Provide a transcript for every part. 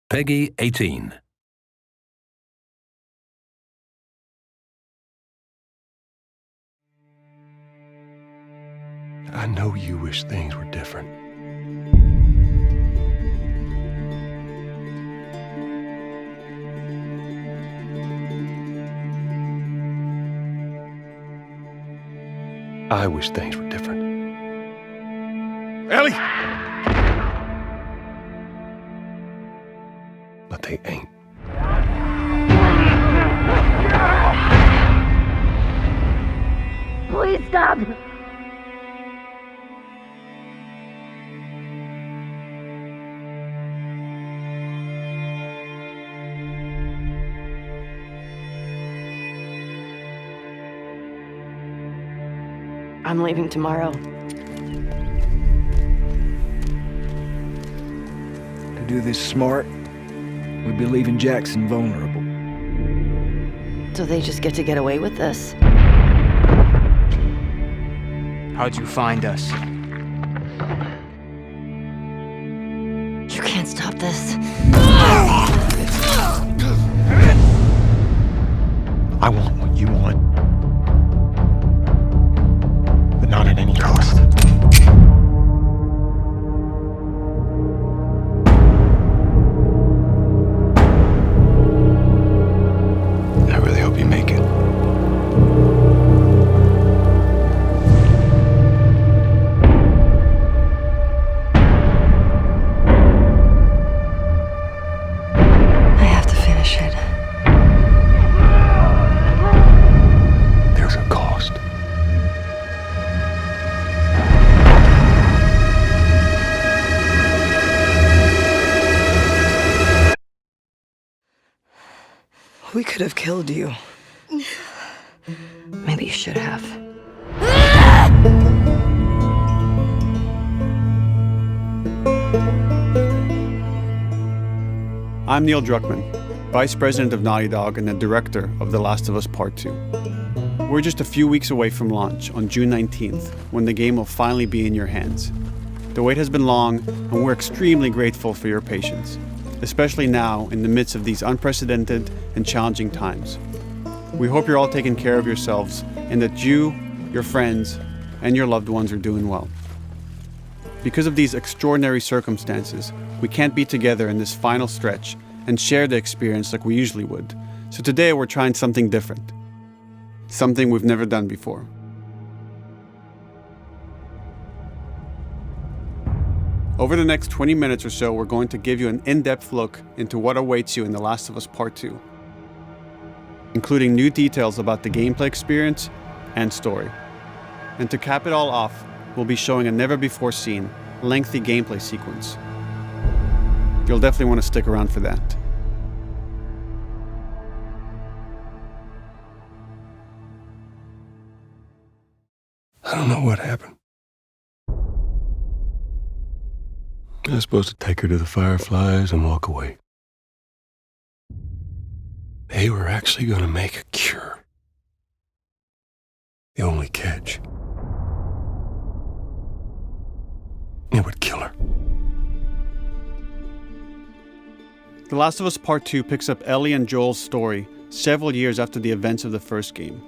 Peggy 18. I know you wish things were different. I wish things were different. Ellie! But they ain't. Please stop! I'm leaving tomorrow. To do this smart, we'd be leaving Jackson vulnerable. So they just get to get away with this? How'd you find us? You can't stop this. I want what you want. But not at any cost. I really hope you make it. I have to finish it. There's a cost. We could have killed you. Maybe you should have. I'm Neil Druckmann, Vice President of Naughty Dog and the Director of The Last of Us Part 2. We're just a few weeks away from launch on June 19th, when the game will finally be in your hands. The wait has been long, and we're extremely grateful for your patience, especially now in the midst of these unprecedented and challenging times. We hope you're all taking care of yourselves and that you, your friends, and your loved ones are doing well. Because of these extraordinary circumstances, we can't be together in this final stretch and share the experience like we usually would. So today we're trying something different. Something we've never done before. Over the next 20 minutes or so, we're going to give you an in-depth look into what awaits you in The Last of Us Part 2, including new details about the gameplay experience and story. And to cap it all off, we'll be showing a never-before-seen, lengthy gameplay sequence. You'll definitely want to stick around for that. I don't know what happened. I was supposed to take her to the Fireflies and walk away. They were actually going to make a cure. The only catch, it would kill her. The Last of Us Part 2 picks up Ellie and Joel's story several years after the events of the first game.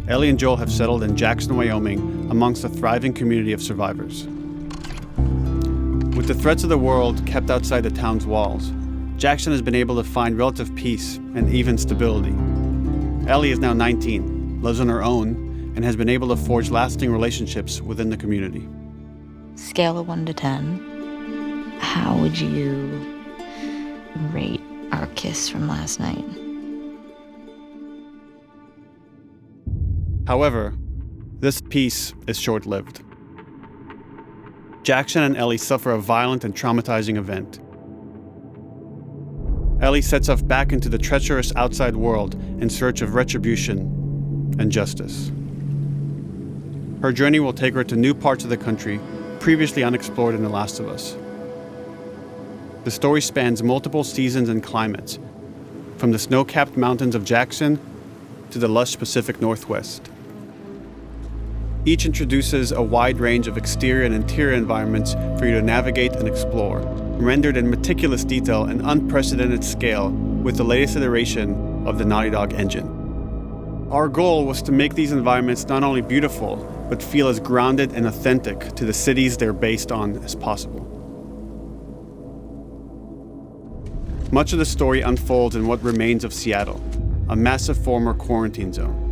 Ellie and Joel have settled in Jackson, Wyoming, amongst a thriving community of survivors. With the threats of the world kept outside the town's walls, Jackson has been able to find relative peace and even stability. Ellie is now 19, lives on her own, and has been able to forge lasting relationships within the community. Scale of 1 to 10, how would you rate our kiss from last night? However, this peace is short-lived. Jackson and Ellie suffer a violent and traumatizing event. Ellie sets off back into the treacherous outside world in search of retribution and justice. Her journey will take her to new parts of the country previously unexplored in The Last of Us. The story spans multiple seasons and climates, from the snow-capped mountains of Jackson to the lush Pacific Northwest. Each introduces a wide range of exterior and interior environments for you to navigate and explore, rendered in meticulous detail and unprecedented scale with the latest iteration of the Naughty Dog engine. Our goal was to make these environments not only beautiful, but feel as grounded and authentic to the cities they're based on as possible. Much of the story unfolds in what remains of Seattle, a massive former quarantine zone.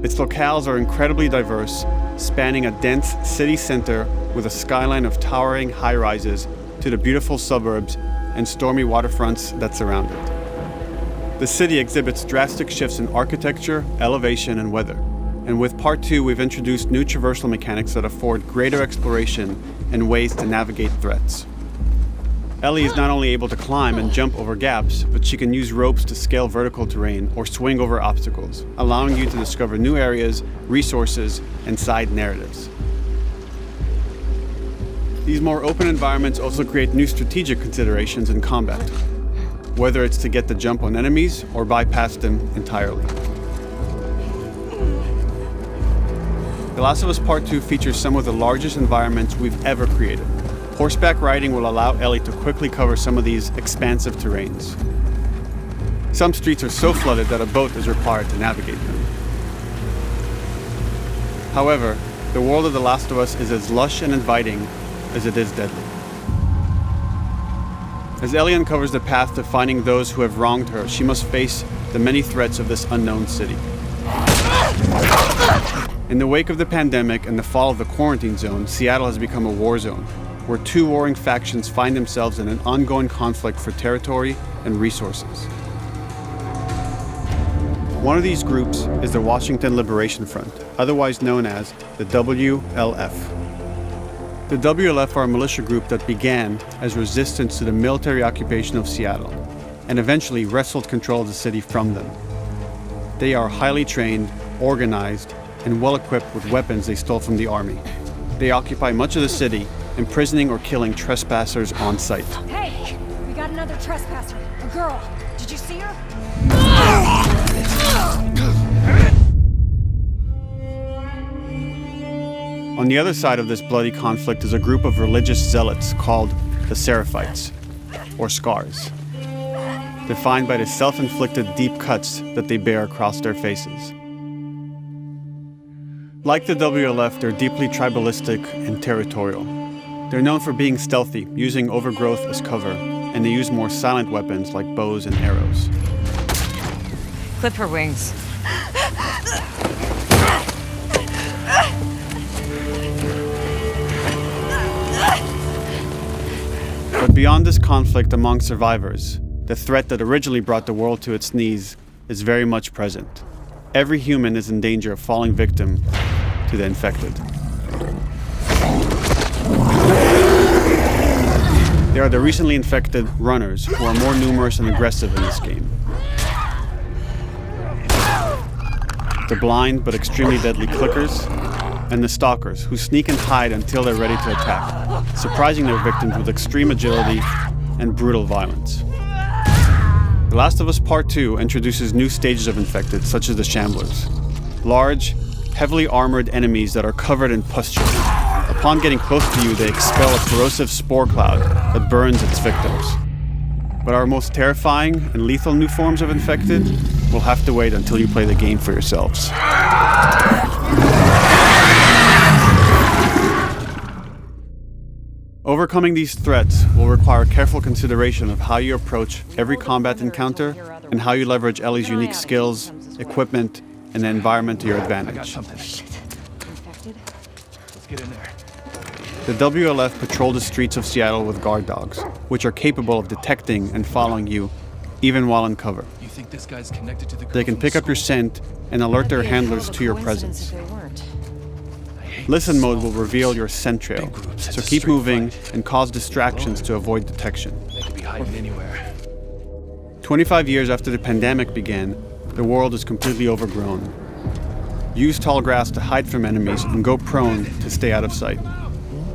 Its locales are incredibly diverse, spanning a dense city center with a skyline of towering high-rises to the beautiful suburbs and stormy waterfronts that surround it. The city exhibits drastic shifts in architecture, elevation, and weather. And with Part 2, we've introduced new traversal mechanics that afford greater exploration and ways to navigate threats. Ellie is not only able to climb and jump over gaps, but she can use ropes to scale vertical terrain or swing over obstacles, allowing you to discover new areas, resources, and side narratives. These more open environments also create new strategic considerations in combat, whether it's to get the jump on enemies or bypass them entirely. The Last of Us Part 2 features some of the largest environments we've ever created. Horseback riding will allow Ellie to quickly cover some of these expansive terrains. Some streets are so flooded that a boat is required to navigate them. However, the world of The Last of Us is as lush and inviting as it is deadly. As Ellie uncovers the path to finding those who have wronged her, she must face the many threats of this unknown city. In the wake of the pandemic and the fall of the quarantine zone, Seattle has become a war zone, where two warring factions find themselves in an ongoing conflict for territory and resources. One of these groups is the Washington Liberation Front, otherwise known as the WLF. The WLF are a militia group that began as resistance to the military occupation of Seattle and eventually wrestled control of the city from them. They are highly trained, organized, and well-equipped with weapons they stole from the army. They occupy much of the city, imprisoning or killing trespassers on sight. Hey, we got another trespasser, a girl. Did you see her? On the other side of this bloody conflict is a group of religious zealots called the Seraphites, or Scars, defined by the self-inflicted deep cuts that they bear across their faces. Like the WLF, they're deeply tribalistic and territorial. They're known for being stealthy, using overgrowth as cover, and they use more silent weapons like bows and arrows. Clip her wings. But beyond this conflict among survivors, the threat that originally brought the world to its knees is very much present. Every human is in danger of falling victim to the infected. They are the recently infected runners, who are more numerous and aggressive in this game. The blind but extremely deadly clickers, and the stalkers, who sneak and hide until they're ready to attack, surprising their victims with extreme agility and brutal violence. The Last of Us Part 2 introduces new stages of infected, such as the Shamblers. Large, heavily armored enemies that are covered in pustules. Upon getting close to you, they expel a corrosive spore cloud that burns its victims. But our most terrifying and lethal new forms of infected will have to wait until you play the game for yourselves. Overcoming these threats will require careful consideration of how you approach every combat encounter and how you leverage Ellie's unique skills, equipment, and the environment to your advantage. Let's get in there. The WLF patrol the streets of Seattle with guard dogs, which are capable of detecting and following you, even while in cover. You think this guy's connected to the girl They can from pick up your school? scent and alert their handlers to your presence. Listen mode will reveal your scent trail, so keep moving and cause distractions to avoid detection. They could be hiding anywhere. 25 years after the pandemic began, the world is completely overgrown. Use tall grass to hide from enemies and go prone to stay out of sight.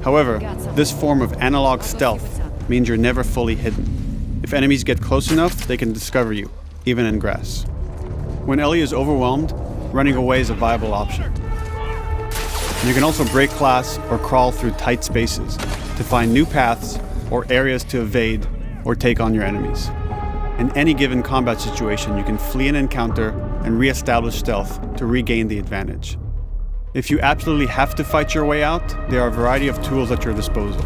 However, this form of analog stealth means you're never fully hidden. If enemies get close enough, they can discover you, even in grass. When Ellie is overwhelmed, running away is a viable option. You can also break glass or crawl through tight spaces to find new paths or areas to evade or take on your enemies. In any given combat situation, you can flee an encounter and re-establish stealth to regain the advantage. If you absolutely have to fight your way out, there are a variety of tools at your disposal.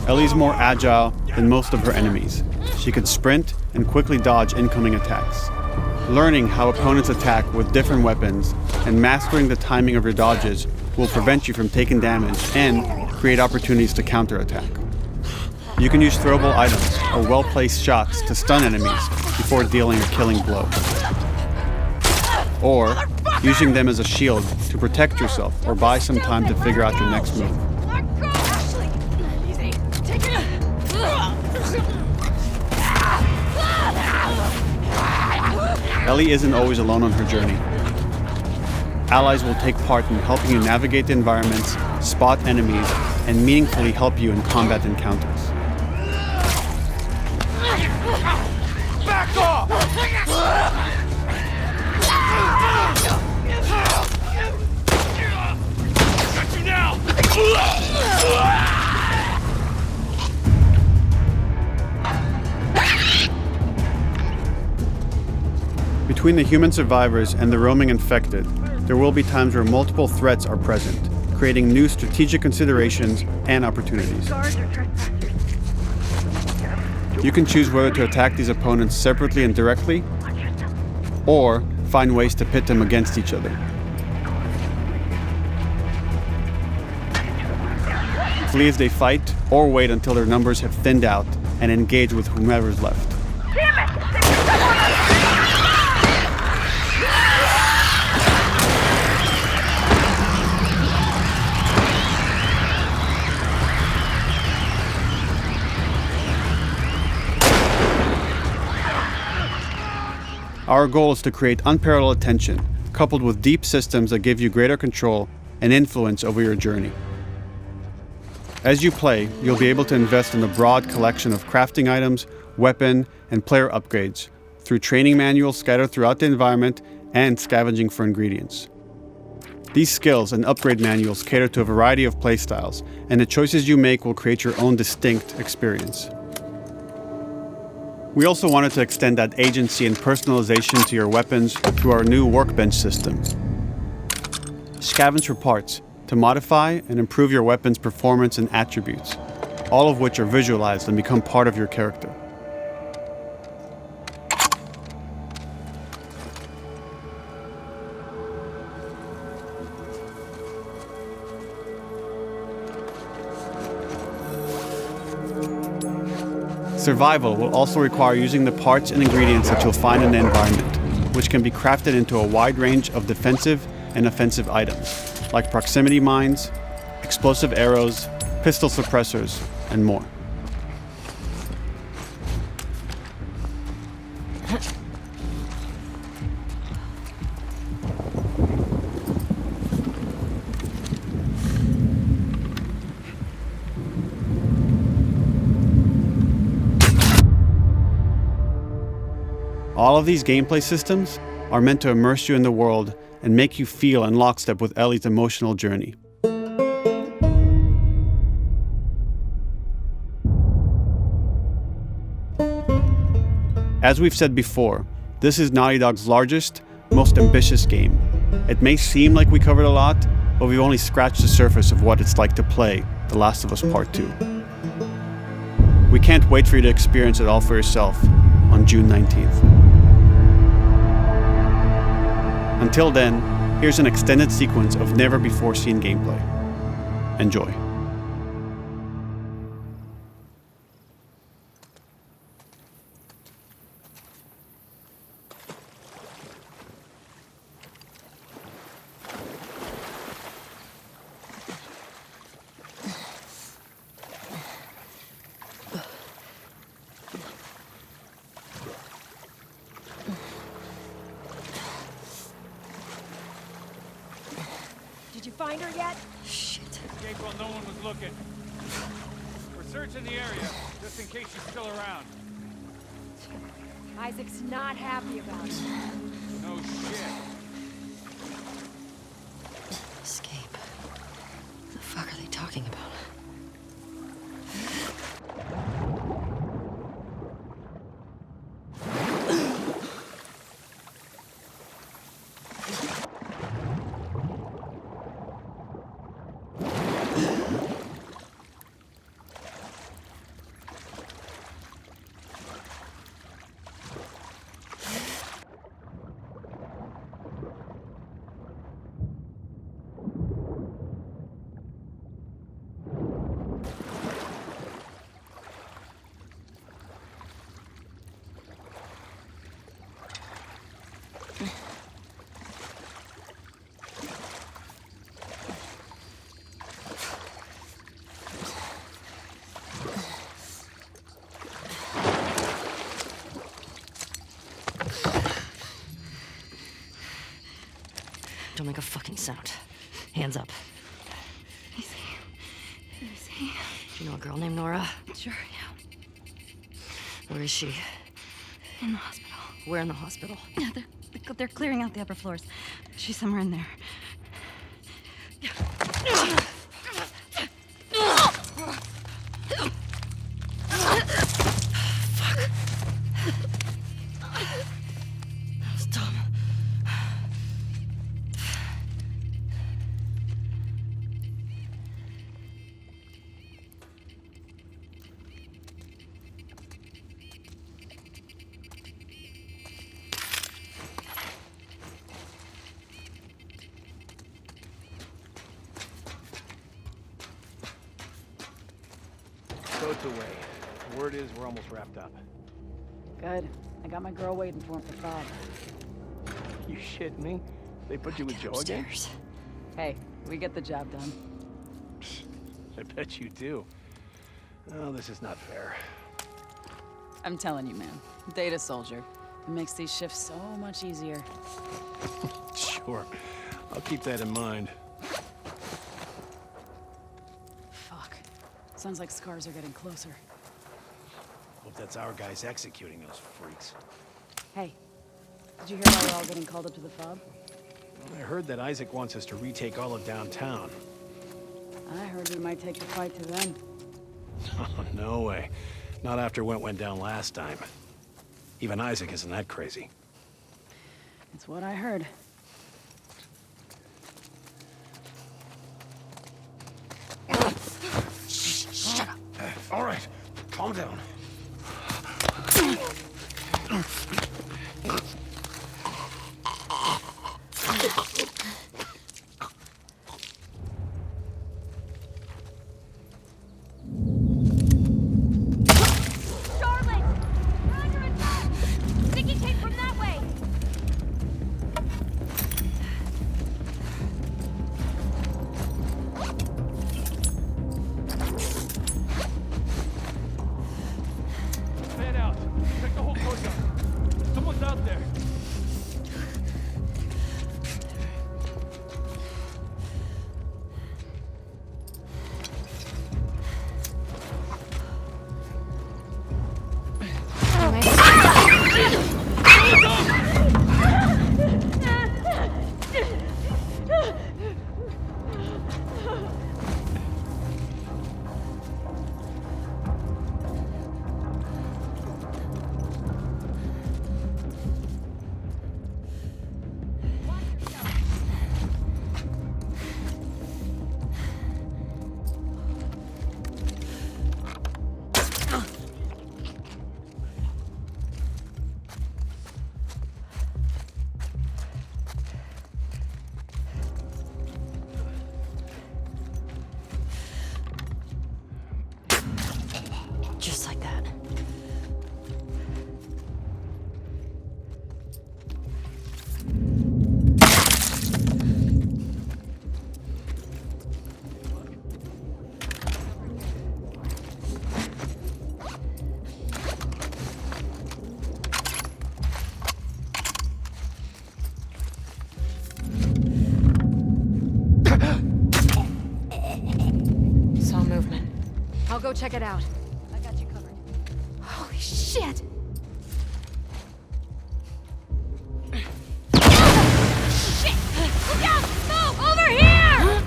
Ellie's more agile than most of her enemies. She can sprint and quickly dodge incoming attacks. Learning how opponents attack with different weapons and mastering the timing of your dodges will prevent you from taking damage and create opportunities to counterattack. You can use throwable items or well-placed shots to stun enemies before dealing a killing blow. Or using them as a shield to protect yourself or buy some time to figure out your next move. Ellie isn't always alone on her journey. Allies will take part in helping you navigate the environments, spot enemies, and meaningfully help you in combat encounters. Back off! Got you now! Between the human survivors and the roaming infected, there will be times where multiple threats are present, creating new strategic considerations and opportunities. You can choose whether to attack these opponents separately and directly, or find ways to pit them against each other. Flee as they fight, or wait until their numbers have thinned out and engage with whomever's left. Our goal is to create unparalleled tension, coupled with deep systems that give you greater control and influence over your journey. As you play, you'll be able to invest in a broad collection of crafting items, weapon, and player upgrades through training manuals scattered throughout the environment and scavenging for ingredients. These skills and upgrade manuals cater to a variety of playstyles, and the choices you make will create your own distinct experience. We also wanted to extend that agency and personalization to your weapons through our new workbench system. Scavenge for parts to modify and improve your weapon's performance and attributes, all of which are visualized and become part of your character. Survival will also require using the parts and ingredients that you'll find in the environment, which can be crafted into a wide range of defensive and offensive items, like proximity mines, explosive arrows, pistol suppressors, and more. All of these gameplay systems are meant to immerse you in the world and make you feel in lockstep with Ellie's emotional journey. As we've said before, this is Naughty Dog's largest, most ambitious game. It may seem like we covered a lot, but we've only scratched the surface of what it's like to play The Last of Us Part 2. We can't wait for you to experience it all for yourself on June 19th. Until then, here's an extended sequence of never-before-seen gameplay. Enjoy. Did you find her yet? Escape while no one was looking. We're searching the area, just in case she's still around. Isaac's not happy about it. No shit. Escape. talking about? Don't make a fucking sound. Hands up. Easy. Easy. Do you know a girl named Nora? Sure, yeah. Where is she? In the hospital. Where in the hospital? Yeah, they're clearing out the upper floors. She's somewhere in there. Boat's away. Word is we're almost wrapped up. Good. I got my girl waiting for him for Bob. You shit me? They put you with Joe again? Upstairs. Hey, we get the job done. I bet you do. Oh, this is not fair. I'm telling you, man. Data soldier. It makes these shifts so much easier. Sure. I'll keep that in mind. Fuck. Sounds like scars are getting closer. Hope that's our guys executing those freaks. Hey, did you hear why we're all getting called up to the fob? I heard that Isaac wants us to retake all of downtown. I heard we might take the fight to them. Oh, no way. Not after what went down last time. Even Isaac isn't that crazy. It's what I heard. Shut up. All right, calm down. Fan out. Check the whole courtyard. Someone's out there. Just like that. Saw movement. I'll go check it out. I got you covered. Holy shit! Shit! Look out! Move! Over here!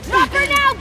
Drop her now!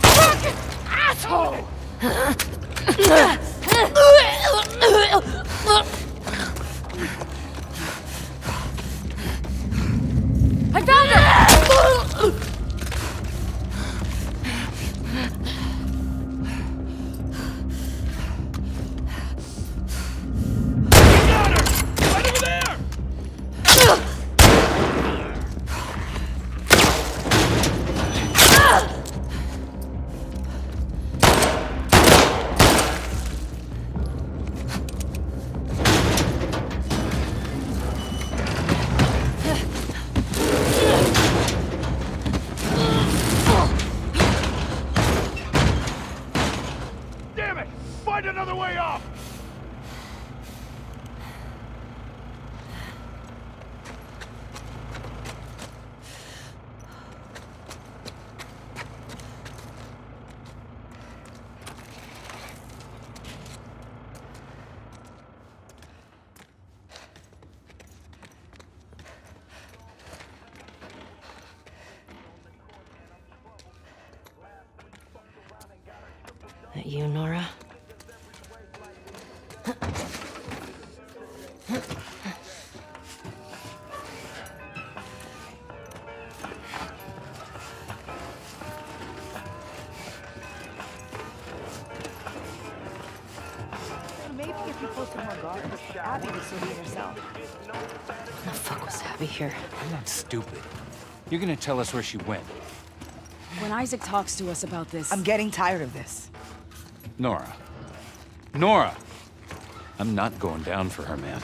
That you, Nora? Maybe if you posted more guards, Abby would still be herself. When the fuck was Abby here? I'm not stupid. You're gonna tell us where she went. When Isaac talks to us about this... I'm getting tired of this. Nora. Nora! I'm not going down for her, man.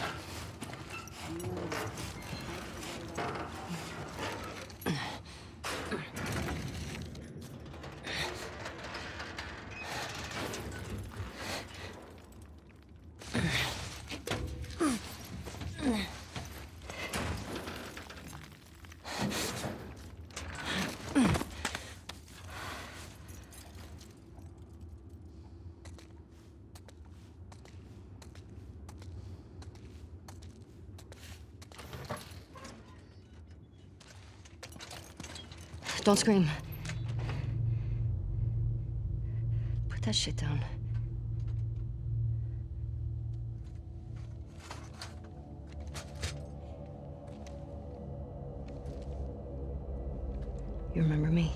Don't scream. Put that shit down. You remember me?